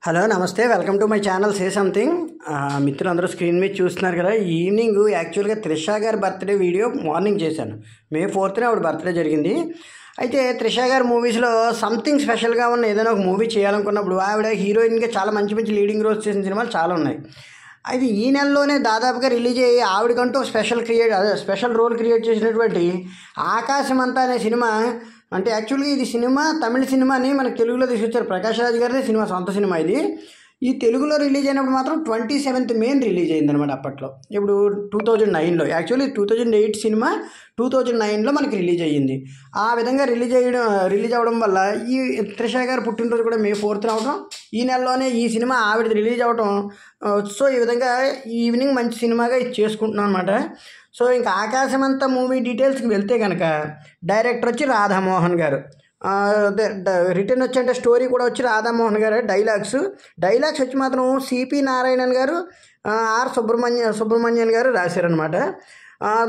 Hello నమస్తే welcome to my channel say something. మిత్రులందరూ screen మీద చూస్తున్నారు కదా. ఈవినింగ్ యాక్చువల్గా త్రిష గారి బర్త్డే వీడియో మార్నింగ్ చేశాను. మే 4th ఆవిడ బర్త్డే జరిగింది. అయితే త్రిష గారి మూవీస్లో సంథింగ్ స్పెషల్గా ఉన్న ఏదైనా ఒక మూవీ చేయాలనుకున్నప్పుడు ఆవిడ హీరోయిన్గా చాలా మంచి మంచి లీడింగ్ రోల్స్ చేసిన సినిమాలు చాలా ఉన్నాయి. అయితే ఈ నెలలోనే దాదాపుగా రిలీజ్ అయ్యి ఆవిడకంటూ స్పెషల్ రోల్ క్రియేట్ చేసినటువంటి ఆకాశమంతా అనే సినిమా. అంటే యాక్చువల్గా ఇది సినిమా తమిళ సినిమాని మనకు తెలుగులో తీసుకొచ్చారు. ప్రకాష్ రాజ్ గారిదే సినిమా, సొంత సినిమా ఇది. ఈ తెలుగులో రిలీజ్ అయినప్పుడు మాత్రం 27th May రిలీజ్ అయిందనమాట. అప్పట్లో ఇప్పుడు 2009లో, యాక్చువల్లీ 2008 సినిమా 2009లో మనకి రిలీజ్ అయ్యింది. ఆ విధంగా రిలీజ్ అవ్వడం వల్ల ఈ త్రిష గారు పుట్టినరోజు కూడా May 4th అవడం, ఈ నెలలోనే ఈ సినిమా ఆవిడది రిలీజ్ అవ్వడం. సో ఈ విధంగా ఈవినింగ్ మంచి సినిమాగా ఇది చేసుకుంటున్నాం అనమాట. సో ఇంకా ఆకాశమంతా మూవీ డీటెయిల్స్కి వెళ్తే కనుక డైరెక్టర్ వచ్చి రాధామోహన్ గారు, రిటర్న్ వచ్చి అంటే స్టోరీ కూడా వచ్చి రాధామోహన్ గారు, డైలాగ్స్ వచ్చి మాత్రం సిపి నారాయణన్ గారు, ఆర్ సుబ్రహ్మణ్యన్ గారు రాశారనమాట.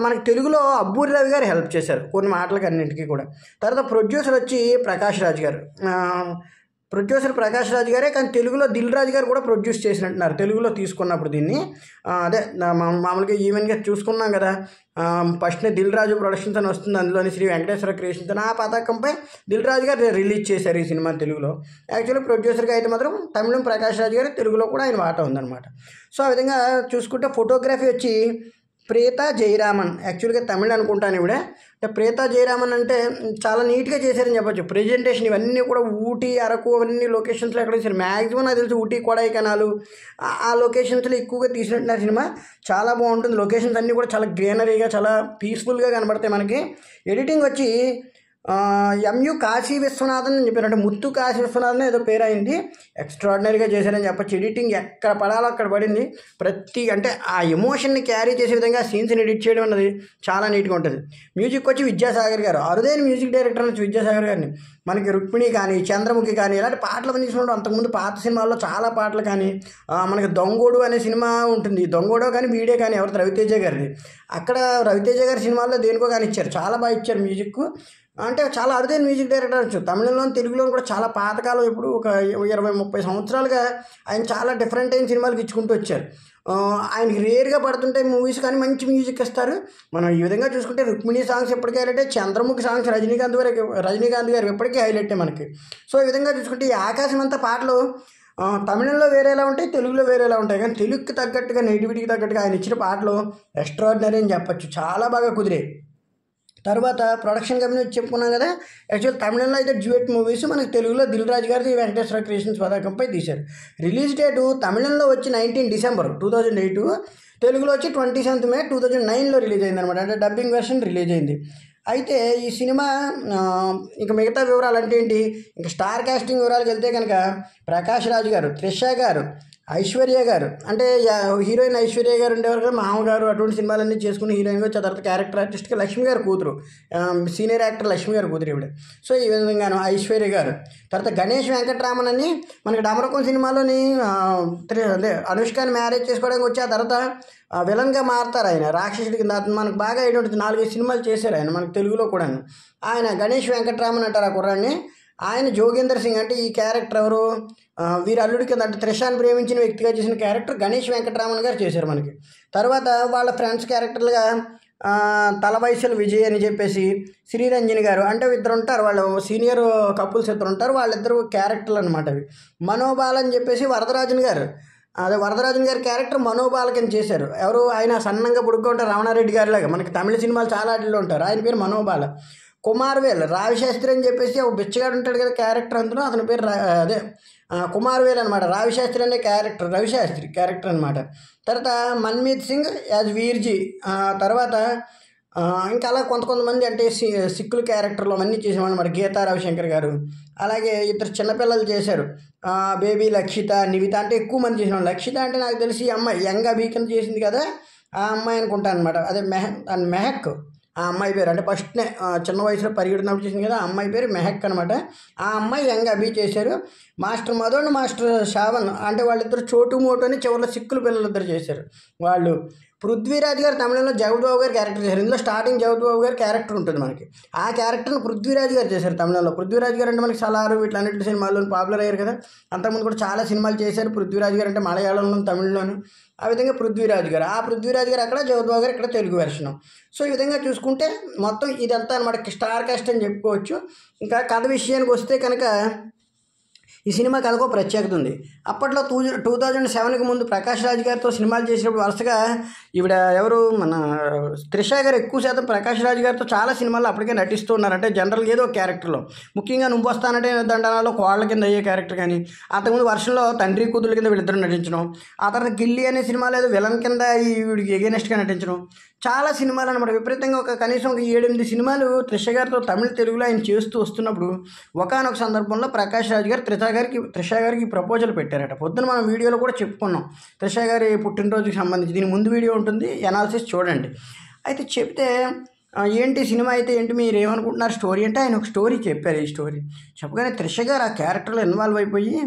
మనకి తెలుగులో అబ్బూరి రవి గారు హెల్ప్ చేశారు కొన్ని మాటలకి అన్నింటికి కూడా. తర్వాత ప్రొడ్యూసర్ వచ్చి ప్రకాష్ రాజ్ గారు, ప్రకాష్ రాజ్ గారే, కానీ తెలుగులో దిల్ రాజు గారు కూడా ప్రొడ్యూస్ చేసినట్టున్నారు తెలుగులో తీసుకున్నప్పుడు దీన్ని. అదే మామూలుగా ఈవెన్గా చూసుకున్నాం కదా. ఫస్ట్నే దిల్ రాజు ప్రొడక్షన్స్ అని వస్తుంది, అందులోని శ్రీ వెంకటేశ్వర క్రియేషన్స్ అని ఆ పతాకంపై దిల్ రాజు గారు రిలీజ్ చేశారు ఈ సినిమా తెలుగులో. యాక్చువల్లీ ప్రొడ్యూసర్గా అయితే మాత్రం తమిళం ప్రకాష్ రాజ్ గారు, తెలుగులో కూడా ఆయన వాటా ఉందన్నమాట. సో ఆ విధంగా చూసుకుంటే ఫోటోగ్రఫీ వచ్చి ప్రేతా జయరామన్, యాక్చువల్గా తమిళ్ అనుకుంటాను ఇవిడ. అంటే ప్రేతా జయరామన్ అంటే చాలా నీట్గా చేశారని చెప్పొచ్చు. ప్రెజెంటేషన్ ఇవన్నీ కూడా ఊటీ, అరకు అవన్నీ లొకేషన్స్లో ఎక్కడ తీశారు. మ్యాక్సిమం నాకు తెలిసి ఊటీ, కొడైకెనాల్ ఆ లొకేషన్స్లో ఎక్కువగా తీసినట్టున్నారు సినిమా. చాలా బాగుంటుంది. లొకేషన్స్ అన్నీ కూడా చాలా గ్రీనరీగా, చాలా పీస్ఫుల్గా కనబడతాయి మనకి. ఎడిటింగ్ వచ్చి ఎంయు కాశీ విశ్వనాథన్ అని చెప్పారు, అంటే ముత్తు కాశీ విశ్వనాథన్ ఏదో పేరు అయింది. ఎక్స్ట్రాడినరీగా చేశారని చెప్పచ్చు. ఎడిటింగ్ ఎక్కడ పడాలో అక్కడ పడింది. అంటే ఆ ఎమోషన్ని క్యారీ చేసే విధంగా సీన్స్ని ఎడిట్ చేయడం అన్నది చాలా నీట్గా ఉంటుంది. మ్యూజిక్ వచ్చి విద్యాసాగర్ గారు, అరుదైన మ్యూజిక్ డైరెక్టర్ నుంచి విద్యాసాగర్ గారిని. మనకి రుక్మిణి కానీ, చంద్రముఖి కానీ ఇలాంటి పాటలు తీసుకుంటాం. అంతకుముందు పాత సినిమాల్లో చాలా పాటలు కానీ, మనకి దొంగోడు అనే సినిమా ఉంటుంది. దొంగోడో కానీ వీడే కానీ ఎవరిది, రవితేజ గారిది. అక్కడ రవితేజ గారి సినిమాల్లో దేనికో కానీ ఇచ్చారు, చాలా బాగా ఇచ్చారు మ్యూజిక్. అంటే చాలా అరుదైన మ్యూజిక్ డైరెక్టర్ వచ్చు. తమిళంలోని, తెలుగులోని కూడా చాలా పాతకాలం, ఇప్పుడు ఒక 20-30 సంవత్సరాలుగా ఆయన చాలా డిఫరెంట్ అయిన సినిమాలకు ఇచ్చుకుంటూ వచ్చారు. ఆయనకి రేర్గా పడుతుంటాయి మూవీస్, కానీ మంచి మ్యూజిక్ ఇస్తారు. మనం ఈ విధంగా చూసుకుంటే రుక్మిణి సాంగ్స్ ఎప్పటికీ హైలైట్, చంద్రముఖి సాంగ్స్ రజనీకాంత్ గారు ఎప్పటికీ హైలైటే మనకి. సో ఈ విధంగా చూసుకుంటే ఈ ఆకాశమంతా పాటలు తమిళంలో వేరేలా ఉంటాయి, తెలుగులో వేరేలా ఉంటాయి. కానీ తెలుగుకి తగ్గట్టుగా, నేటివిటీకి తగ్గట్టుగా ఆయన ఇచ్చిన పాటలు ఎక్స్ట్రాడినరీ అని చెప్పచ్చు. చాలా బాగా కుదిరాయి. తర్వాత ప్రొడక్షన్ కంపెనీ చెప్పుకున్నాం కదా. యాక్చువల్ తమిళంలో అయితే డ్యూయట్ మూవీస్, మనకి తెలుగులో దిల్ రాజు గారిది వెంకటేశ్వర క్రియేషన్స్ పతాకంపై తీశారు. రిలీజ్ డేటు తమిళంలో వచ్చి 19 December 2008, తెలుగులో వచ్చి 27th May 2009లో రిలీజ్ అయింది అనమాట. అంటే డబ్బింగ్ వెర్షన్ రిలీజ్ అయింది. అయితే ఈ సినిమా ఇంకా మిగతా వివరాలు అంటే ఏంటి, ఇంకా స్టార్ కాస్టింగ్ వివరాలకు వెళ్తే కనుక ప్రకాష్ రాజ్ గారు, త్రిష గారు, ఐశ్వర్య గారు, అంటే హీరోయిన్ ఐశ్వర్య గారు ఉండేవారు కదా, మామగారు అటువంటి సినిమాలన్నీ చేసుకుని హీరోయిన్గా వచ్చే. తర్వాత క్యారెక్టర్ ఆర్టిస్ట్గా లక్ష్మి గారు కూతురు, సీనియర్ యాక్టర్ లక్ష్మి గారు కూతురు ఇవిడ. సో ఈ విధంగాను ఐశ్వర్య గారు. తర్వాత గణేష్ వెంకట్రామన్ అని మనకి డమరకం సినిమాలోని అనుష్కని మ్యారేజ్ చేసుకోవడానికి వచ్చి ఆ తర్వాత విలన్గా మారుతారు ఆయన, రాక్షసుడి కింద. మనకు బాగా ఏంటంటే 4-5 సినిమాలు చేశారు ఆయన, మనకు తెలుగులో కూడా. ఆయన గణేష్ వెంకట్రామన్ అంటారు ఆ కుర్రాన్ని. ఆయన జోగేందర్ సింగ్, అంటే ఈ క్యారెక్టర్ ఎవరు, వీరి అల్లుడి కింద, అంటే త్రిషాన్ని ప్రేమించిన వ్యక్తిగా చేసిన క్యారెక్టర్ గణేష్ వెంకట్రామన్ గారు చేశారు మనకి. తర్వాత వాళ్ళ ఫ్రెండ్స్ క్యారెక్టర్లుగా తలవైసల్ విజయ్ అని చెప్పేసి శ్రీరంజని గారు, అంటే ఇద్దరు ఉంటారు, వాళ్ళు సీనియర్ కపుల్స్ ఇద్దరు ఉంటారు, వాళ్ళిద్దరు క్యారెక్టర్లు అనమాట అవి. మనోబాల్ అని చెప్పేసి వరదరాజన్ గారు గారి క్యారెక్టర్ మనోబాలకని చేశారు. ఎవరు, ఆయన సన్నంగా పుడుగ్గా ఉంటారు, రమణారెడ్డి గారిలాగా. మనకి తమిళ సినిమాలు చాలా వాటిల్లో ఉంటారు. ఆయన పేరు మనోబాల. కుమార్వేల్ రావిశాస్త్రి అని చెప్పేసి ఒక బిచ్చగాడు ఉంటాడు కదా క్యారెక్టర్, అందులో అతని పేరు కుమార్వేల్ అనమాట. రావిశాస్త్రి అనే క్యారెక్టర్, రవిశాస్త్రి క్యారెక్టర్ అనమాట. తర్వాత మన్మీత్ సింగ్ యాజ్ వీర్జీ. తర్వాత ఇంకా అలా కొంతమంది అంటే సిక్కుల క్యారెక్టర్లో అన్నీ చేసేవాళ్ళు అనమాట. గీతా రవిశంకర్ గారు, అలాగే ఇద్దరు చిన్నపిల్లలు చేశారు, బేబీ లక్షిత, నివిత, అంటే ఎక్కువ మంది చేసేవాళ్ళు. లక్షిత అంటే నాకు తెలిసి ఈ అమ్మాయి యంగ్ అబీకన్ చేసింది కదా, ఆ అమ్మాయి అనుకుంటాను అనమాట. అదే మెహక్ ఆ అమ్మాయి పేరు. అంటే ఫస్ట్నే చిన్న వయసులో పరిగెడుతున్నప్పుడు చేసింది కదా, ఆ అమ్మాయి పేరు మెహక్ అనమాట. ఆ అమ్మాయి యంగ్ అభి చేశారు. మాస్టర్ మధోన్, మాస్టర్ శ్రావణ్, అంటే వాళ్ళిద్దరు చోటు మోటు అని చివరిలో సిక్కులు పిల్లలిద్దరు చేశారు వాళ్ళు. పృథ్వీరాజ్ గారు తమిళంలో జగపతి బాబు గారు క్యారెక్టర్ చేశారు. ఇందులో స్టార్టింగ్ జగపతి బాబు గారు క్యారెక్టర్ ఉంటుంది మనకి. ఆ క్యారెక్టర్ని పృథ్వీరాజ్ గారు చేశారు తమిళంలో. పృథ్వీరాజ్ గారు అంటే మనకి సలారు ఇట్లాంటి సినిమాల్లో పాపులర్ అయ్యారు కదా. అంతకుముందు కూడా చాలా సినిమాలు చేశారు పృథ్వీరాజ్ గారు అంటే మలయాళంలో తమిళ్లోను. ఆ విధంగా పృథ్వీరాజ్ గారు, ఆ పృథ్వీరాజ్ గారు అక్కడ, జగపతి బాబు గారు ఇక్కడ తెలుగు వెర్షను. సో ఈ విధంగా చూసుకుంటే మొత్తం ఇదంతా అనమాట స్టార్ కాస్ట్ అని చెప్పుకోవచ్చు. ఇంకా కథ విషయానికి వస్తే కనుక ఈ సినిమా కథకు ప్రత్యేకత ఉంది. అప్పట్లో 2007కి ముందు ప్రకాష్ రాజ్ గారితో సినిమాలు చేసినప్పుడు వరుసగా ఈవిడ ఎవరు మన త్రిష గారు ఎక్కువ శాతం ప్రకాష్ రాజ్ గారితో చాలా సినిమాల్లో అప్పటికే నటిస్తూ ఉన్నారు. అంటే జనరల్గా ఏదో క్యారెక్టర్లో, ముఖ్యంగా నువ్వు వస్తానంటే దండనాలో కోళ్ళ కింద అయ్యే క్యారెక్టర్ కానీ, అంతకుముందు వర్షంలో తండ్రి కూతురు కింద వీళ్ళిద్దరు నటించడం, ఆ తర్వాత గిల్లీ అనే సినిమాలో ఏదో విలన్ కింద ఈవిడికి ఎగెనెస్ట్గా నటించడం, చాలా సినిమాలు అనమాట. విపరీతంగా కనీసం 7-8 సినిమాలు త్రిష గారితో తమిళ తెలుగులో ఆయన చేస్తూ వస్తున్నప్పుడు ఒకానొక సందర్భంలో ప్రకాష్ రాజ్ గారు త్రిష గారికి ప్రపోజల్ పెట్టారట. పొద్దున మనం వీడియోలో కూడా చెప్పుకున్నాం త్రిష గారి పుట్టినరోజుకి సంబంధించి. దీని ముందు వీడియో ఉంటుంది, అనాలిసిస్ చూడండి. అయితే చెప్తే ఏంటి సినిమా అయితే ఏంటి, మీరు ఏమనుకుంటున్నారు స్టోరీ అంటే, ఆయన ఒక స్టోరీ చెప్పారు. ఈ స్టోరీ చెప్పగానే త్రిష గారు ఆ క్యారెక్టర్లో ఇన్వాల్వ్ అయిపోయి,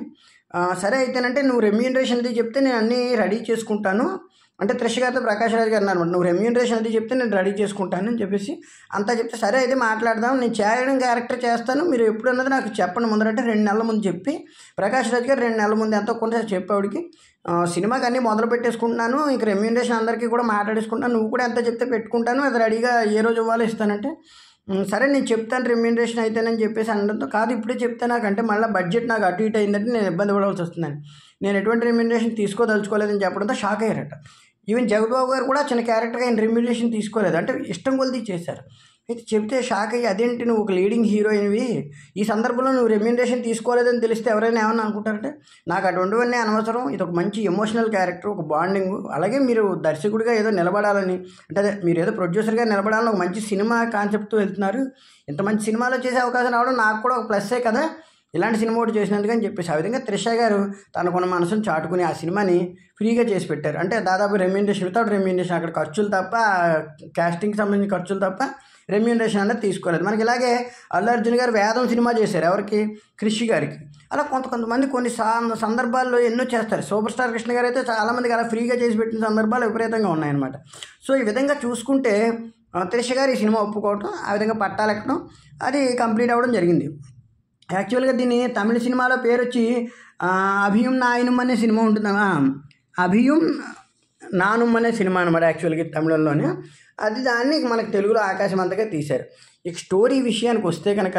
సరే అయితేనంటే నువ్వు రెమ్యూనరేషన్ అది చెప్తే నేను అన్నీ రెడీ చేసుకుంటాను అంటే, త్రిష గారితో ప్రకాష్ రాజ్ గారు అన్నారు, నువ్వు రెమ్యూనరేషన్ అది చెప్తే నేను రెడీ చేసుకుంటాను అని చెప్పేసి అంతా చెప్తే, సరే అయితే మాట్లాడదాం, నేను చేయడం క్యారెక్టర్ చేస్తాను, మీరు ఎప్పుడు అన్నది నాకు చెప్పండి ముందరంటే 2 నెలల ముందు చెప్పి, ప్రకాష్ రాజ్ గారు 2 నెలల ముందు ఎంతో కొంత చెప్పేవాడికి సినిమాకి అన్నీ మొదలు పెట్టేసుకుంటున్నాను, ఇంక రెమ్యూనరేషన్ అందరికీ కూడా మాట్లాడేసుకుంటాను, నువ్వు కూడా ఎంత చెప్తే పెట్టుకుంటాను, అది రెడీగా ఏ రోజు ఇవ్వాలో ఇస్తానంటే, సరే నేను చెప్తాను రెమ్యూనరేషన్ అయితేనని చెప్పేసి అనడంతో, కాదు ఇప్పుడే చెప్తే నాకంటే మళ్ళీ బడ్జెట్ నాకు అటు ఇటు అయిందంటే నేను ఇబ్బంది పడవలసి వస్తుందని, నేను ఎటువంటి రెమ్యూనరేషన్ తీసుకోదలుచుకోలేదని చెప్పడంతో షాక్ అయ్యారట. ఈవెన్ జగపతి బాబు గారు కూడా చిన్న క్యారెక్టర్గా ఆయన రెమ్యూనరేషన్ తీసుకోలేదు, అంటే ఇష్టం కొలిది చేశారు. అయితే చెప్తే షాక్ అయ్యి, అదేంటి నువ్వు ఒక లీడింగ్ హీరోయిన్వి, ఈ సందర్భంలో నువ్వు రెమ్యూనరేషన్ తీసుకోలేదని తెలిస్తే ఎవరైనా ఏమన్నా అనుకుంటారంటే, నాకు అటువంటివన్నీ అనవసరం, ఇది ఒక మంచి ఎమోషనల్ క్యారెక్టర్, ఒక బాండింగ్, అలాగే మీరు దర్శకుడిగా ఏదో నిలబడాలని, అంటే అదే మీరు ఏదో ప్రొడ్యూసర్గా నిలబడాలని ఒక మంచి సినిమా కాన్సెప్ట్తో వెళ్తున్నారు, ఇంత మంచి సినిమాలో చేసే అవకాశం రావడం నాకు కూడా ఒక ప్లస్సే కదా, ఇలాంటి సినిమా ఒకటి చేసినందుకు అని చెప్పేసి ఆ విధంగా త్రిష గారు తనకున్న మనసును చాటుకుని ఆ సినిమాని ఫ్రీగా చేసి పెట్టారు. అంటే దాదాపు రెమ్యూనరేషన్, వితౌట్ రెమ్యూనరేషన్, అక్కడ ఖర్చులు తప్ప, క్యాస్టింగ్కి సంబంధించిన ఖర్చులు తప్ప రెమ్యూనరేషన్ అనేది తీసుకోలేదు. మనకి ఇలాగే అల్లు అర్జున్ గారు వేదం సినిమా చేశారు, ఎవరికి, కృషి గారికి. అలా కొంతమంది కొన్ని సందర్భాల్లో ఎన్నో చేస్తారు. సూపర్ స్టార్ కృష్ణ గారు అయితే చాలామందికి అలా ఫ్రీగా చేసి పెట్టిన సందర్భాలు విపరీతంగా ఉన్నాయన్నమాట. సో ఈ విధంగా చూసుకుంటే త్రిష గారు ఈ సినిమా ఒప్పుకోవటం, ఆ విధంగా పట్టాలెక్కడం, అది కంప్లీట్ అవ్వడం జరిగింది. యాక్చువల్గా దీన్ని తమిళ సినిమాలో పేరు వచ్చి అభియుం నాయనం అనే సినిమా ఉంటుంది, అభియుం నానుమ్ అనే సినిమా అనమాట యాక్చువల్గా తమిళంలోనే. అది దాన్ని మనకు తెలుగులో ఆకాశం అంతగా తీశారు. ఇక స్టోరీ విషయానికి వస్తే కనుక,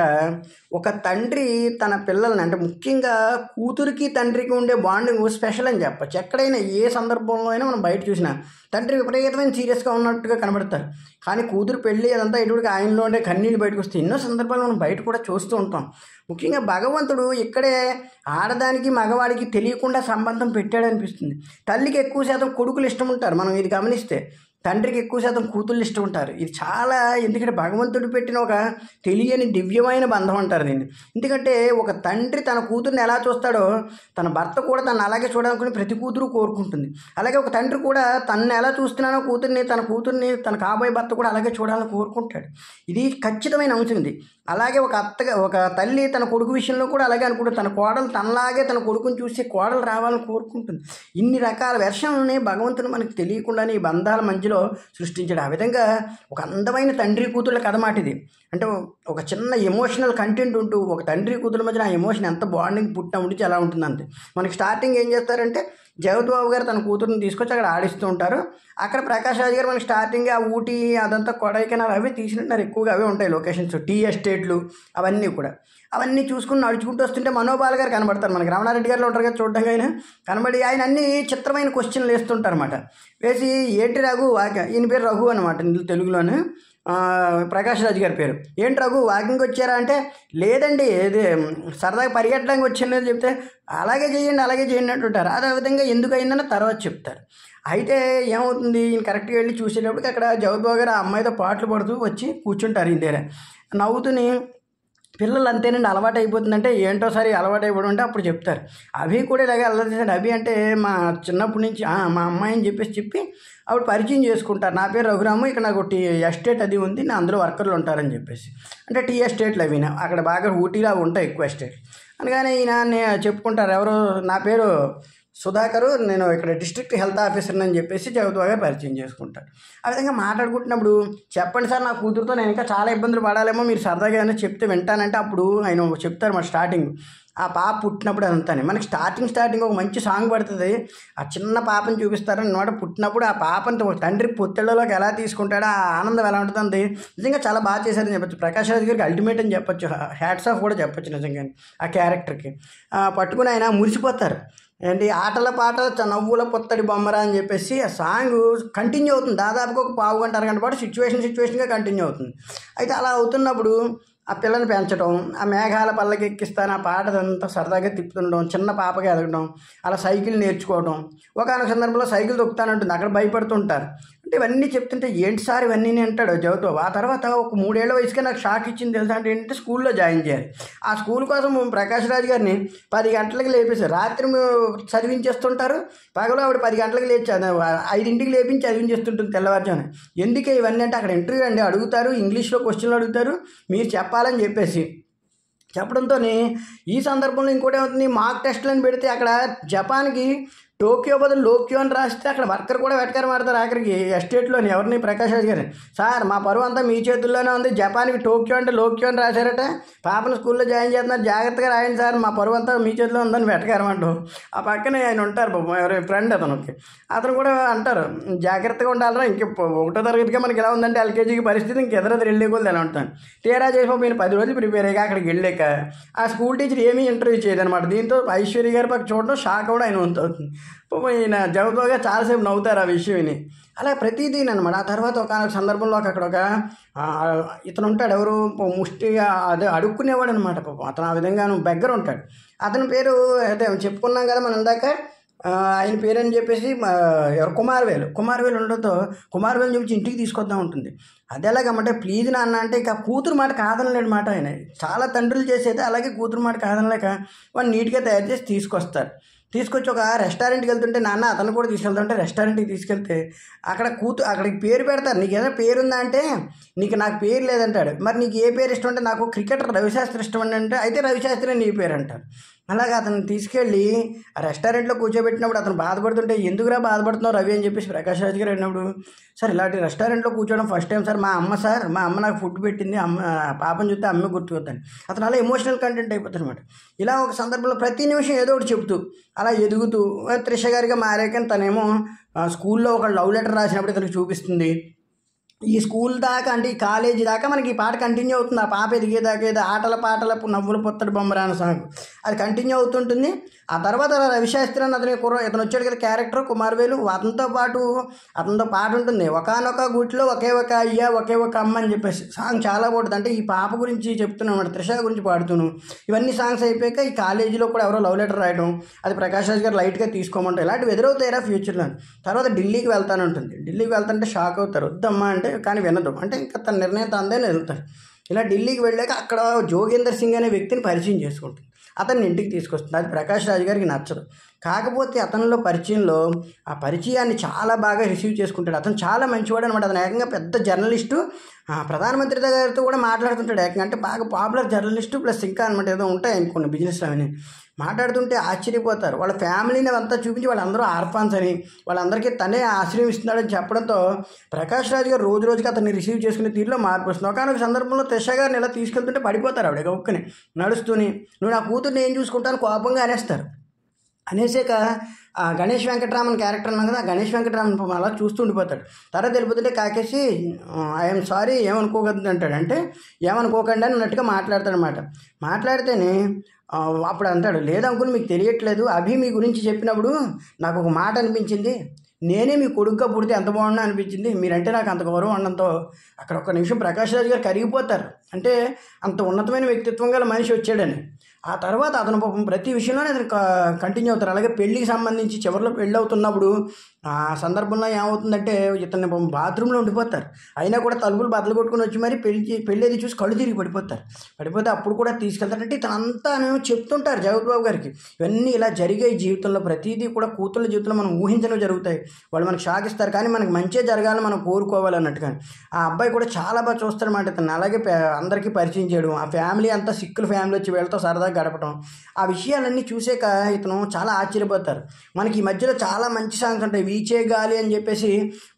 ఒక తండ్రి తన పిల్లల్ని, అంటే ముఖ్యంగా కూతురికి తండ్రికి ఉండే బాండింగ్ స్పెషల్ అని చెప్పచ్చు. ఎక్కడైనా ఏ సందర్భంలో అయినా మనం బయట చూసినా తండ్రి విపరీతమైన సీరియస్గా ఉన్నట్టుగా కనబడతారు, కానీ కూతురు పెళ్ళి అదంతా ఎటుడికి ఆయనలో ఉండే కన్నీళ్ళు బయటకు వస్తే ఎన్నో సందర్భాలు మనం బయట కూడా చూస్తూ ఉంటాం. ముఖ్యంగా భగవంతుడు ఇక్కడే ఆడదానికి మగవాడికి తెలియకుండా సంబంధం పెట్టాడనిపిస్తుంది. తల్లికి ఎక్కువ శాతం కొడుకులు ఇష్టం ఉంటారు, మనం ఇది గమనిస్తే తండ్రికి ఎక్కువ శాతం కూతుళ్ళు ఇష్టం ఉంటారు. ఇది చాలా, ఎందుకంటే భగవంతుడు పెట్టిన ఒక తెలియని దివ్యమైన బంధం అంటారు దీన్ని. ఎందుకంటే ఒక తండ్రి తన కూతుర్ని ఎలా చూస్తాడో తన భర్త కూడా తను అలాగే చూడాలనుకుని ప్రతి కూతురు కోరుకుంటుంది. అలాగే ఒక తండ్రి కూడా తనని ఎలా చూస్తున్నానో కూతుర్ని తన కాబోయే భర్త కూడా అలాగే చూడాలని కోరుకుంటాడు. ఇది ఖచ్చితమైన అంశం ఇది. అలాగే ఒక తల్లి తన కొడుకు విషయంలో కూడా అలాగే అనుకుంటుంది, తన కోడలు తనలాగే తన కొడుకుని చూసి కోడలు రావాలని కోరుకుంటుంది. ఇన్ని రకాల వెర్షన్లని భగవంతుడు మనకు తెలియకుండానే ఈ బంధాల మధ్యలో సృష్టించాడు. ఆ విధంగా ఒక అందమైన తండ్రి కూతుళ్ళ కథ మాట ఇది. అంటే ఒక చిన్న ఎమోషనల్ కంటెంట్ ఉంటూ ఒక తండ్రి కూతుళ్ళ మధ్యన ఆ ఎమోషన్ ఎంత బాండింగ్ పుట్టిన ఉండి ఎలా ఉంటుందంటే, మనకి స్టార్టింగ్ ఏం చేస్తారంటే జగపతి బాబు గారు తన కూతురుని తీసుకొచ్చి అక్కడ ఆడిస్తూ ఉంటారు. అక్కడ ప్రకాష్ రాజ్ గారు మనకి స్టార్టింగ్ ఆ ఊటీ అదంతా కొడైకెనాల్ అవే తీసినట్టున్నారు, ఎక్కువగా అవే ఉంటాయి లొకేషన్స్, టీ ఎస్టేట్లు అవన్నీ కూడా. అవన్నీ చూసుకుని నడుచుకుంటూ వస్తుంటే మనోబాల్ గారు కనబడతారు, మనకి రమణారెడ్డి గారిలో ఉంటారు కదా చూడడానికి. ఆయన కనబడి ఆయన అన్ని చిత్రమైన క్వశ్చన్లు వేస్తుంటారు అన్నమాట. వేసి ఏంటి రఘు ఈయన పేరు రఘు అనమాట తెలుగులోనే, ప్రకాష్ రాజ్ గారి పేరు. ఏంటి రఘు వాకింగ్ వచ్చారా అంటే, లేదండి ఇది సరదాగా పరిగెట్టడానికి వచ్చాను చెప్తే, అలాగే చేయండి అంటుంటారు. అదే విధంగా ఎందుకు అయిందని తర్వాత చెప్తారు. అయితే ఏమవుతుంది, ఈయన కరెక్ట్గా వెళ్ళి చూసేటప్పటికి అక్కడ జగపతి బాబు గారు ఆ అమ్మాయితో పాటలు పడుతూ వచ్చి కూర్చుంటారు ఈయన దగ్గర నవ్వుతూని. పిల్లలు అంతేనండి, అలవాటు అయిపోతుందంటే ఏంటో సరే అలవాటు అయిపోవడం అంటే అప్పుడు చెప్తారు. అభి కూడా ఇలాగే అల్లరి చేశాడు. అభి అంటే మా చిన్నప్పటి నుంచి మా అమ్మాయి అని చెప్పి అప్పుడు పరిచయం చేసుకుంటారు. నా పేరు రఘురాము, ఇక్కడ నాకు టీ ఎస్టేట్ అది ఉంది, నా అందులో వర్కర్లు ఉంటారని చెప్పేసి. అంటే టీ ఎస్టేట్లు అవి అక్కడ బాగా ఊటీలో ఉంటాయి ఎక్కువ ఎస్టేట్ అనగానే ఈయన చెప్పుకుంటారు, ఎవరు నా పేరు సుధాకర్ నేను ఇక్కడ డిస్ట్రిక్ట్ హెల్త్ ఆఫీసర్ని అని చెప్పేసి జగత్వ గారు పరిచయం చేసుకుంటారు. ఆ విధంగా మాట్లాడుకుంటున్నప్పుడు చెప్పండి సార్ నా కూతురుతో నేను ఇంకా చాలా ఇబ్బందులు పడాలేమో, మీరు సరదాగా ఏమైనా చెప్తే వింటానంటే అప్పుడు ఆయన చెప్తారు మన స్టార్టింగ్ ఆ పాప పుట్టినప్పుడు అంతానే మనకి స్టార్టింగ్ ఒక మంచి సాంగ్ పడుతుంది. ఆ చిన్న పాపని చూపిస్తారు అన్నమాట. పుట్టినప్పుడు ఆ పాపని తండ్రి పొత్తిళ్ళలోకి ఎలా తీసుకుంటాడో ఆ ఆనందం ఎలా ఉంటుందండి. నిజంగా చాలా బాగా చేశారని చెప్పొచ్చు. ప్రకాష్ రాజ్ గారికి అల్టిమేట్ అని చెప్పొచ్చు, హ్యాట్స్ ఆఫ్ కూడా చెప్పొచ్చు నిజంగా ఆ క్యారెక్టర్కి. పట్టుకుని ఆయన మురిసిపోతారు. ఏంటి ఆటల పాటల నవ్వుల పొత్తడి బొమ్మరా అని చెప్పేసి ఆ సాంగ్ కంటిన్యూ అవుతుంది. దాదాపుగా ఒక పావు గంట అరగంట పాటు సిచ్యువేషన్గా కంటిన్యూ అవుతుంది. అయితే అలా అవుతున్నప్పుడు ఆ పిల్లని పెంచడం, ఆ మేఘాల పల్లకి ఎక్కిస్తాను ఆ పాటదంతా సరదాగా తిప్పుతుండడం, చిన్న పాపగా ఎదగడం, అలా సైకిల్ నేర్చుకోవడం, ఒకనొక సందర్భంలో సైకిల్ తొక్కుతానంటుంది, అక్కడ భయపడుతుంటారు. అంటే ఇవన్నీ చెప్తుంటే ఏంటి సార్ ఇవన్నీ అంటాడు జగతో. ఆ తర్వాత ఒక 3 ఏళ్ల వయసుకే నాకు షాక్ ఇచ్చింది తెలుసా అంటే ఏంటంటే స్కూల్లో జాయిన్ చేయాలి. ఆ స్కూల్ కోసం ప్రకాష్ రాజ్ గారిని 10 గంటలకు లేపేశారు. రాత్రి చదివించేస్తుంటారు, పగలు ఆవిడ 10 గంటలకు లేచి 5ంటికి లేపించి చదివించేస్తుంటుంది తెల్లవారుజామున. ఎందుకే ఇవన్నీ అంటే అక్కడ ఇంటర్వ్యూ అండి, అడుగుతారు, ఇంగ్లీష్లో క్వశ్చన్లు అడుగుతారు, మీరు చెప్పాలని చెప్పేసి చెప్పడంతో ఈ సందర్భంలో ఇంకోటి ఏమవుతుంది, మాక్ టెస్ట్లను పెడితే అక్కడ జపాన్కి టోక్యో బదులు లోక్యో అని రాస్తే అక్కడ వర్కర్ కూడా వెటకారం ఆడతారు. ఆఖరికి ఎస్టేట్లోని ఎవరిని ప్రకాష్ రాజ్ గారిని, సార్ మా పరువు అంతా మీ చేతుల్లోనే ఉంది, జపాన్కి టోక్యో అంటే లోక్యో అని రాశారట, పాపను స్కూల్లో జాయిన్ చేస్తున్నారు, జాగ్రత్తగా రాయండి సార్, మా పరువు అంతా మీ చేతిలో ఉందని వెటకారం అంటాం. ఆ పక్కనే ఆయన ఉంటారు పాపం, ఎవరి ఫ్రెండ్ అతను కూడా అంటారు జాగ్రత్తగా ఉండాలరా, ఇంక 1వ తరగతిగా మనకి ఎలా ఉందంటే ఎల్కేజీకి పరిస్థితి ఇంక ఎదురది వెళ్ళే కొద్ది ఎలా ఉంటాను. తీరా చేసిపోయి నేను 10 రోజులు ప్రిపేర్ అయ్యాక అక్కడికి వెళ్ళాక ఆ స్కూల్ టీచర్ ఏమీ ఇంటర్వ్యూ చేయదనమాట. దీంతో ఐశ్వర్య గారి పక్క చూడడం షాక్ కూడా ఆయన అవుతుంది. ఈయన జగత్గా చాలాసేపు నవ్వుతారు ఆ విషయం. అలా ప్రతిదీ అనమాట. ఆ తర్వాత ఒకనొక సందర్భంలో అక్కడ ఒక ఇతను ఉంటాడు, ఎవరు ముష్టిగా అదే అడుక్కునేవాడు అనమాట. పాపం అతను ఆ విధంగా బెగ్గర ఉంటాడు. అతని పేరు అదే చెప్పుకున్నాం కదా మనం ఇందాక, ఆయన పేరు అని చెప్పేసి ఎవరు కుమారవేలు ఉండడంతో కుమారవేలు చూపించి ఇంటికి తీసుకొద్దాం ఉంటుంది. అది ఎలాగమ్మంటే ప్లీజ్ నాన్న అంటే ఇక కూతురు మాట కాదనలేడు మాట. ఆయన చాలా తండ్రులు చేసేది అలాగే కూతురు మాట కాదనలేక వాడు నీట్గా తయారు చేసి తీసుకొస్తారు. తీసుకొచ్చి ఒక రెస్టారెంట్కి వెళ్తుంటే నాన్న అతను కూడా తీసుకెళ్తుంటే రెస్టారెంట్కి తీసుకెళ్తే అక్కడికి పేరు పెడతారు. నీకు ఏదైనా పేరుందా అంటే నాకు పేరు లేదంటాడు. మరి నీకు ఏ పేరు ఇష్టం అంటే నాకు క్రికెటర్ రవిశాస్త్రి ఇష్టం అంటే అయితే రవిశాస్త్రి నీ పేరు అంటారు. అలాగే అతను తీసుకెళ్ళి ఆ రెస్టారెంట్లో కూర్చోబెట్టినప్పుడు అతను బాధపడుతుంటే ఎందుకురా బాధపడుతున్నావు రవి అని చెప్పేసి ప్రకాష్ రాజ్ గారు అన్నప్పుడు, సార్ ఇలాంటి రెస్టారెంట్లో కూర్చోవడం ఫస్ట్ టైం సార్, మా అమ్మ నాకు ఫుడ్ పెట్టింది, పాపని చూస్తే అమ్మే గుర్తుకొద్దని అతను అలా ఎమోషనల్ కంటెంట్ అయిపోతుంది అనమాట. ఇలా ఒక సందర్భంలో ప్రతి నిమిషం ఏదో ఒకటి చెబుతూ అలా ఎదుగుతూ త్రిష గారిగా మారాక తనేమో స్కూల్లో ఒక లవ్ లెటర్ రాసినప్పుడు ఇతనికి చూపిస్తుంది. ఈ స్కూల్ దాకా అంటే ఈ కాలేజీ దాకా మనకి ఈ పాట కంటిన్యూ అవుతుంది. ఆ పాప ఎదిగేదాకా ఏదో ఆటల పాటల నవ్వుల పొత్తడి బొమ్మరా అనే సాంగ్ అది కంటిన్యూ అవుతుంటుంది. ఆ తర్వాత రవిశాస్త్రి అని ఇతను వచ్చాడు కదా క్యారెక్టర్ కుమారవేలు, అతనితో పాట ఉంటుంది. ఒకానొక గుట్లో ఒకే ఒక అయ్యా ఒకే ఒక అమ్మ అని చెప్పేసి సాంగ్ చాలా బాగుంటుంది. అంటే ఈ పాప గురించి చెప్తున్నాం అన్నమాట, త్రిష గురించి పాడుతున్నాను. ఇవన్నీ సాంగ్స్ అయిపోయాక ఈ కాలేజీలో కూడా ఎవరో లవ్ లెటర్ రాయడం, అది ప్రకాష్ రాజ్ గారు లైట్గా తీసుకోమంటారు. ఇలాంటివి ఎదురవుతాయిరా ఫ్యూచర్లో. తర్వాత ఢిల్లీకి వెళ్తానంటుంది. ఢిల్లీకి వెళ్తానంటే షాక్ అవుతారు, వద్దమ్మా అంటే కానీ వినదు. అంటే ఇంకా తన నిర్ణయం తందే వెళ్తారు. ఇలా ఢిల్లీకి వెళ్ళాక అక్కడ జోగేందర్ సింగ్ అనే వ్యక్తిని పరిచయం చేసుకుంటుంది. అతన్ని ఇంటికి తీసుకొస్తుంది. అది ప్రకాష్ రాజ్ గారికి నచ్చదు. కాకపోతే అతనిలో పరిచయంలో ఆ పరిచయాన్ని చాలా బాగా రిసీవ్ చేసుకుంటాడు. అతను చాలా మంచివాడు అనమాట. అతను ఏకంగా పెద్ద జర్నలిస్టు, ప్రధానమంత్రి గారితో కూడా మాట్లాడుతుంటాడు. ఏకంగా అంటే బాగా పాపులర్ జర్నలిస్టు ప్లస్ ఇంకా అనమాట ఏదో ఉంటాయి అనుకోండి బిజినెస్ అవన్నీ. మాట్లాడుతుంటే ఆశ్చర్యపోతారు. వాళ్ళ ఫ్యామిలీని అంతా చూపించి వాళ్ళందరూ ఆర్ఫాన్స్ అని వాళ్ళందరికీ తనే ఆశ్రయం ఇస్తున్నాడని చెప్పడంతో ప్రకాష్ రాజ్ గారు రోజు రోజుకి అతన్ని రిసీవ్ చేసుకునే తీరులో మార్పు వస్తుంది. ఒకనొక సందర్భంలో త్రిష గారిని ఇలా తీసుకెళ్తుంటే పడిపోతారు ఆవిడ ఒక్కనే నడుస్తూని, నువ్వు నా కూతుర్ని ఏం చూసుకుంటాను కోపంగా అనేస్తారు. అనేసాక గణేష్ వెంకటరామన్ క్యారెక్టర్ అన్నాం కదా, గణేష్ వెంకటరామన్ అలా చూస్తూ ఉండిపోతాడు. తర్వాత వెళ్ళిపోతుంటే కాకేసి ఐఎమ్ సారీ ఏమనుకోకూడదు అంటాడు. అంటే ఏమనుకోకండి అని అన్నట్టుగా మాట్లాడతాడనమాట. మాట్లాడితేనే అప్పుడు అంటాడు, లేదు అంకుల్ మీకు తెలియట్లేదు, అభి మీ గురించి చెప్పినప్పుడు నాకు ఒక మాట అనిపించింది, నేనే మీ కొడుకుగా పుడితే ఎంత బాగున్నా అనిపించింది, మీరంటే నాకు అంత గౌరవం ఉండడంతో అక్కడ ఒక్క నిమిషం ప్రకాష్ రాజ్ గారు కరిగిపోతారు. అంటే అంత ఉన్నతమైన వ్యక్తిత్వం గల మనిషి వచ్చాడని. ఆ తర్వాత అతను పాపం ప్రతి విషయంలోనే అతను కంటిన్యూ అవుతారు. అలాగే పెళ్ళికి సంబంధించి చివరిలో పెళ్ళి అవుతున్నప్పుడు ఆ సందర్భంలో ఏమవుతుందంటే ఇతన్ని బాత్రూంలో ఉండిపోతారు. అయినా కూడా తలుపులు బద్దలు కొట్టుకొని వచ్చి మరి పెళ్ళేది చూసి కళ్ళు తిరిగి పడిపోతే అప్పుడు కూడా తీసుకెళ్తారంటే ఇతనంతా చెప్తుంటారు జగపతి బాబు గారికి, ఇవన్నీ ఇలా జరిగాయి జీవితంలో, ప్రతిదీ కూడా కూతుళ్ళ జీవితంలో మనం ఊహించినవి జరుగుతాయి, వాళ్ళు మనకు షాక్ ఇస్తారు, కానీ మనకు మంచి జరగాలని మనం కోరుకోవాలి అన్నట్టుగా. ఆ అబ్బాయి కూడా చాలా బాగా చూస్తారన్నమాట ఇతను. అలాగే అందరికీ పరిచయం చేయడం, ఆ ఫ్యామిలీ అంతా సిక్కుల ఫ్యామిలీ వచ్చి వీళ్ళతో సరదాగా గడపడం, ఆ విషయాలన్నీ చూసాక ఇతను చాలా ఆశ్చర్యపోతారు. మనకి ఈ మధ్యలో చాలా మంచి సాంగ్స్ ఉంటాయి. వీచే గాలి అని చెప్పేసి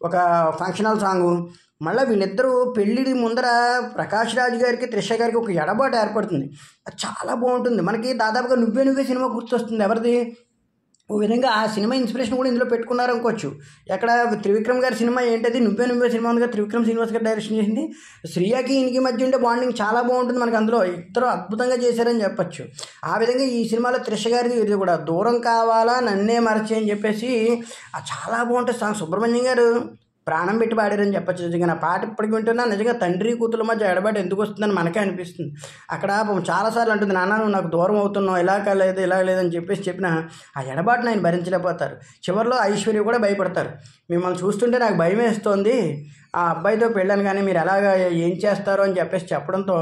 ఒక ఫంక్షనల్ సాంగు, మళ్ళీ వీళ్ళిద్దరూ పెళ్ళి ముందర ప్రకాష్ రాజ్ గారికి త్రిష గారికి ఒక ఎడబాటు ఏర్పడుతుంది, అది చాలా బాగుంటుంది. మనకి దాదాపుగా నువ్వే సినిమా గుర్తొస్తుంది. ఎవరిది? ఓ విధంగా ఆ సినిమా ఇన్స్పిరేషన్ కూడా ఇందులో పెట్టుకున్నారు అనుకోవచ్చు. ఎక్కడ త్రివిక్రమ్ గారి సినిమా ఏంటది, నువ్వే సినిమా ఉంది కదా, త్రివిక్రమ్ శ్రీనివాస్ గారు డైరెక్షన్ చేసింది. శ్రీయాకి ఈయనకి మధ్య ఉండే బాండింగ్ చాలా బాగుంటుంది మనకి, అందులో ఇద్దరు అద్భుతంగా చేశారని చెప్పచ్చు. ఆ విధంగా ఈ సినిమాలో త్రిష గారిది ఇది కూడా దూరం కావాలా నన్నే మరచి అని చెప్పేసి చాలా బాగుంటుంది సాంగ్. సుబ్రహ్మణ్యం గారు ప్రాణం పెట్టి పాడారని చెప్పచ్చు. నిజంగా నా పాట ఇప్పటికి వింటున్నా నిజంగా తండ్రి కూతుల మధ్య ఎడబాటు ఎందుకు వస్తుందని మనకే అనిపిస్తుంది. అక్కడ చాలాసార్లు అంటుంది, నాన్న నువ్వు నాకు దూరం అవుతున్నావు, ఇలా లేదని చెప్పిన ఆ ఎడబాటును ఆయన భరించలేకపోతారు. చివరిలో ఐశ్వర్య కూడా భయపడతారు, మిమ్మల్ని చూస్తుంటే నాకు భయం వేస్తోంది, ఆ అబ్బాయితో పెళ్ళాను కానీ మీరు ఎలాగ ఏం చేస్తారో అని చెప్పేసి చెప్పడంతో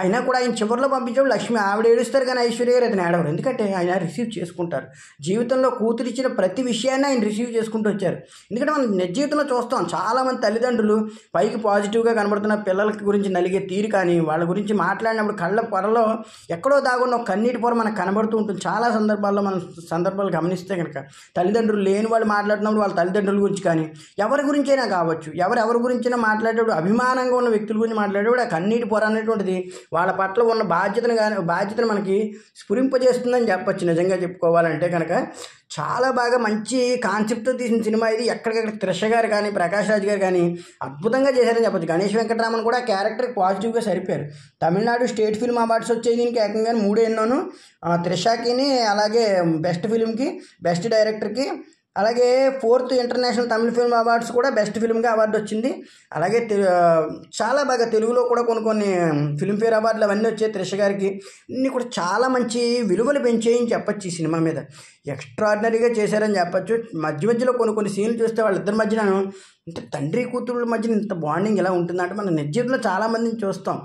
అయినా కూడా ఆయన చివరిలో పంపించడం లక్ష్మి ఆవిడ ఏడుస్తారు, కానీ ఐశ్వర్య గారు అతను ఏడవరు. ఎందుకంటే ఆయన రిసీవ్ చేసుకుంటారు. జీవితంలో కూతురిచ్చిన ప్రతి విషయాన్ని ఆయన రిసీవ్ చేసుకుంటూ వచ్చారు. ఎందుకంటే మనం నిజ జీవితంలో చూస్తాం చాలామంది తల్లిదండ్రులు పైకి పాజిటివ్గా కనబడుతున్న పిల్లల గురించి నలిగే తీరు కానీ వాళ్ళ గురించి మాట్లాడినప్పుడు కళ్ళ పొరలో ఎక్కడో దాగున్న ఒక కన్నీటి పొర మనకు కనబడుతూ ఉంటుంది. చాలా సందర్భాల్లో మనం గమనిస్తే కనుక తల్లిదండ్రులు లేని వాళ్ళు మాట్లాడుతున్నప్పుడు వాళ్ళ తల్లిదండ్రుల గురించి కానీ ఎవరి గురించైనా కావచ్చు, ఎవరి గురించైనా మాట్లాడేటప్పుడు అభిమానంగా ఉన్న వ్యక్తుల గురించి మాట్లాడేటప్పుడు ఆ కన్నీటి పొర అనేటువంటిది వాళ్ళ పట్ల ఉన్న బాధ్యతను మనకి స్ఫురింపజేస్తుందని చెప్పచ్చు. నిజంగా చెప్పుకోవాలంటే కనుక చాలా బాగా మంచి కాన్సెప్ట్తో తీసిన సినిమా ఇది. ఎక్కడికెక్కడ త్రిష గారు కానీ ప్రకాష్ రాజ్ గారు కానీ అద్భుతంగా చేశారని చెప్పచ్చు. గణేష్ వెంకటరామన్ కూడా క్యారెక్టర్కి పాజిటివ్గా సరిపోయారు. తమిళనాడు స్టేట్ ఫిల్మ్ అవార్డ్స్ వచ్చాయి దీనికి ఏకంగా 3 ఎన్నోను, త్రిషకిని, అలాగే బెస్ట్ ఫిల్మ్కి, బెస్ట్ డైరెక్టర్కి, అలాగే 4th ఇంటర్నేషనల్ తమిళ ఫిల్మ్ అవార్డ్స్ కూడా బెస్ట్ ఫిల్మ్గా అవార్డు వచ్చింది. అలాగే చాలా బాగా తెలుగులో కూడా కొన్ని ఫిల్మ్ఫేర్ అవార్డులు అవన్నీ వచ్చాయి త్రిష గారికి. ఇన్ని కూడా చాలా మంచి విలువలు పెంచేయని చెప్పచ్చు. ఈ సినిమా మీద ఎక్స్ట్రాడినరీగా చేశారని చెప్పచ్చు. మధ్యలో కొన్ని సీన్లు చూస్తే వాళ్ళిద్దరి మధ్యన అంటే తండ్రి కూతుళ్ళ మధ్యన ఇంత బాండింగ్ ఎలా ఉంటుందంటే మనం నిజ జీవితంలో చాలామందిని చూస్తాం.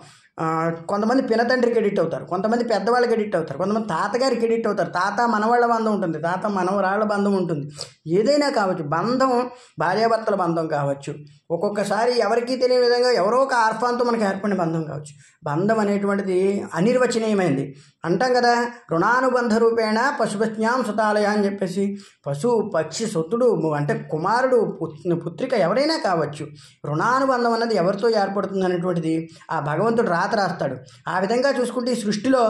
కొంతమంది పినతండ్రికి ఎడిట్ అవుతారు, కొంతమంది పెద్దవాళ్ళకి ఎడిట్ అవుతారు, కొంతమంది తాతగారికి ఎడిట్ అవుతారు. తాత మనవాళ్ళ బంధం ఉంటుంది, తాత మనవరాళ్ళ బంధం ఉంటుంది, ఏదైనా కావచ్చు. బంధం భార్యాభర్తల బంధం కావచ్చు, ఒక్కొక్కసారి ఎవరికీ తెలియని విధంగా ఎవరో ఒక ఆర్ఫాన్తో మనకు ఏర్పడిన బంధం కావచ్చు. బంధం అనేటువంటిది అనిర్వచనీయమైంది అంటాం కదా. రుణానుబంధ రూపేణ పశుపత్న్యాం సుతాలయ అని చెప్పేసి పశువు పక్షి సొత్తుడు అంటే కుమారుడు పుత్రిక ఎవరైనా కావచ్చు. రుణానుబంధం అన్నది ఎవరితో ఏర్పడుతుంది అనేటువంటిది ఆ భగవంతుడు రాస్తాడు. ఆ విధంగా చూసుకుంటే ఈ సృష్టిలో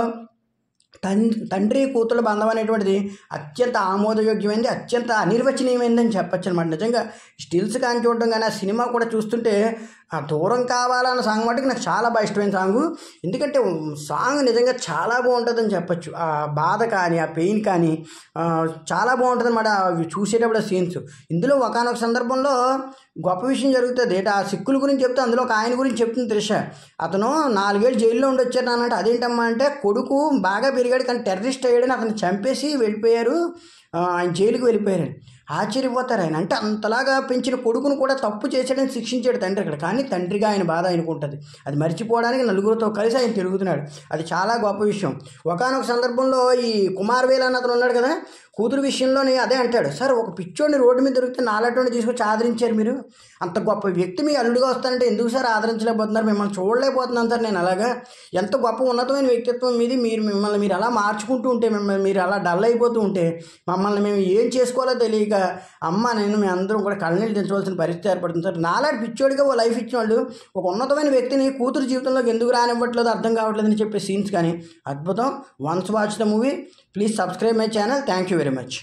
తండ్రి కూతుళ్ళ బంధం అనేటువంటిది అత్యంత ఆమోదయోగ్యమైంది, అత్యంత అనిర్వచనీయమైందని చెప్పచ్చు అనమాట. నిజంగా స్టిల్స్ కానీ చూడడం కానీ ఆ సినిమా కూడా చూస్తుంటే ఆ దూరం కావాలన్న సాంగ్ మటుకు నాకు చాలా బాగా ఇష్టమైన సాంగు. ఎందుకంటే సాంగ్ నిజంగా చాలా బాగుంటుందని చెప్పచ్చు. ఆ బాధ కానీ ఆ పెయిన్ కానీ చాలా బాగుంటుంది అన్నమాట చూసేటప్పుడు సీన్స్. ఇందులో ఒకానొక సందర్భంలో గొప్ప విషయం జరుగుతుంది. ఆ సిక్కుల గురించి చెప్తే అందులో ఒక ఆయన గురించి చెప్తుంది త్రిష. అతను 4 ఏళ్ళు జైల్లో ఉండి వచ్చారు అన్నట్టు. అదేంటమ్మా అంటే కొడుకు బాగా పెరిగాడు కానీ టెర్రరిస్ట్ అయ్యాడని అతను చంపేసి వెళ్ళిపోయారు, ఆయన జైలుకి వెళ్ళిపోయారని. ఆశ్చర్యపోతారు ఆయన. అంటే అంతలాగా పెంచిన కొడుకును కూడా తప్పు చేశాడని శిక్షించాడు తండ్రి అక్కడ. కానీ తండ్రిగా ఆయన బాధ ఆయనకు ఉంటుంది. అది మర్చిపోవడానికి నలుగురితో కలిసి ఆయన తిరుగుతున్నాడు. అది చాలా గొప్ప విషయం. ఒకానొక సందర్భంలో ఈ కుమారవేల్ అన్న అతను ఉన్నాడు కదా, కూతురు విషయంలోనే అదే అంటాడు, సార్ ఒక పిచ్చోడిని రోడ్డు మీద దొరికితే నాలాంటి తీసుకొచ్చి ఆదరించారు మీరు, అంత గొప్ప వ్యక్తి మీ అల్లుడిగా వస్తారంటే ఎందుకు సార్ ఆదరించలేకపోతున్నారు, మిమ్మల్ని చూడలేకపోతున్నాను సార్ నేను. అలాగా ఎంత గొప్ప ఉన్నతమైన వ్యక్తిత్వం మీది, మిమ్మల్ని మీరు అలా మార్చుకుంటూ ఉంటే, మీరు అలా డల్ అయిపోతూ ఉంటే మమ్మల్ని మేము ఏం చేసుకోవాలో తెలియక అమ్మ నేను మీ అందరం కూడా కళ్ళనీళ్ళు తెంచవలసిన పరిస్థితి ఏర్పడుతుంది సార్. నాలాంటి పిచ్చోడిగా ఓ లైఫ్ ఇచ్చిన వాళ్ళు ఒక ఉన్నతమైన వ్యక్తిని కూతురు జీవితంలోకి ఎందుకు రానివ్వట్లేదు అర్థం కావట్లేదని చెప్పే సీన్స్ కానీ అద్భుతం. Once watch the movie, please subscribe my channel. Thank you very much.